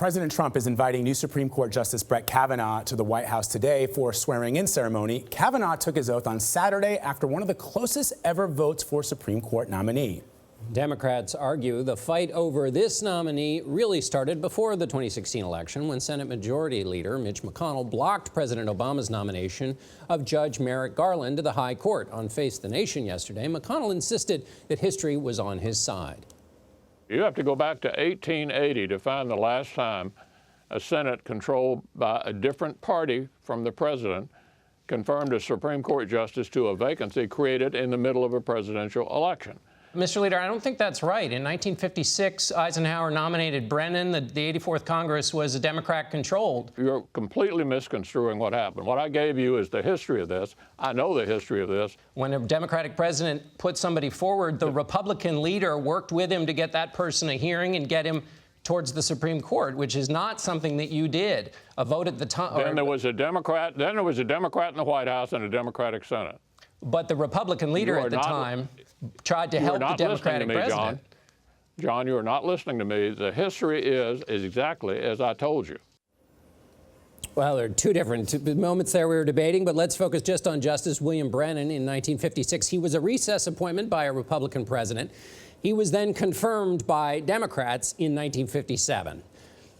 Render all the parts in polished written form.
President Trump is inviting new Supreme Court Justice Brett Kavanaugh to the White House today for a swearing-in ceremony. Kavanaugh took his oath on Saturday after one of the closest ever votes for Supreme Court nominee. Democrats argue the fight over this nominee really started before the 2016 election, when Senate Majority Leader Mitch McConnell blocked President Obama's nomination of Judge Merrick Garland to the High Court. On Face the Nation yesterday, McConnell insisted that history was on his side. You have to go back to 1880 to find the last time a Senate controlled by a different party from the president confirmed a Supreme Court justice to a vacancy created in the middle of a presidential election. Mr. Leader, I don't think that's right. In 1956, Eisenhower nominated Brennan. The 84th Congress was Democrat-controlled. You're completely misconstruing what happened. What I gave you is the history of this. I know the history of this. When a Democratic president put somebody forward, the Republican leader worked with him to get that person a hearing and get him towards the Supreme Court, which is not something that you did. A vote at the time. Then there was a Democrat. Then there was a Democrat in the White House and a Democratic Senate. But the Republican leader at the time tried to help the Democratic president. John, you are not listening to me. The history is exactly as I told you. Well, there are two different moments there we were debating, but let's focus just on Justice William Brennan in 1956. He was a recess appointment by a Republican president. He was then confirmed by Democrats in 1957,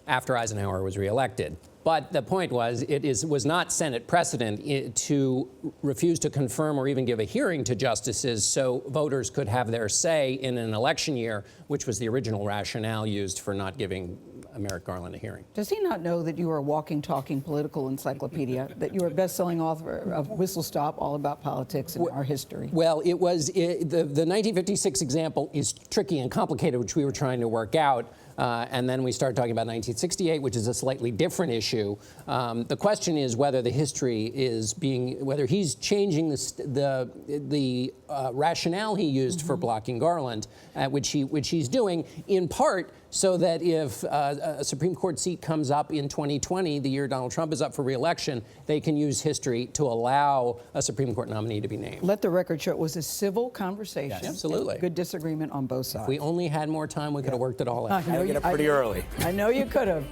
after Eisenhower was reelected. But the point was, was not Senate precedent to refuse to confirm or even give a hearing to justices so voters could have their say in an election year, which was the original rationale used for not giving Merrick Garland a hearing. Does he not know that you are a walking, talking political encyclopedia, that you are a best-selling author of Whistle Stop, all about politics and our history? Well, the 1956 example is tricky and complicated, which we were trying to work out. And then we start talking about 1968, which is a slightly different issue. The question is whether the history is whether he's changing the rationale he used for blocking Garland, which he's doing, in part so that if a Supreme Court seat comes up in 2020, the year Donald Trump is up for re-election, they can use history to allow a Supreme Court nominee to be named. Let the record show it was a civil conversation. Yes, absolutely. Good disagreement on both sides. If we only had more time, we could have worked it all out. Get up pretty early. I know you could have.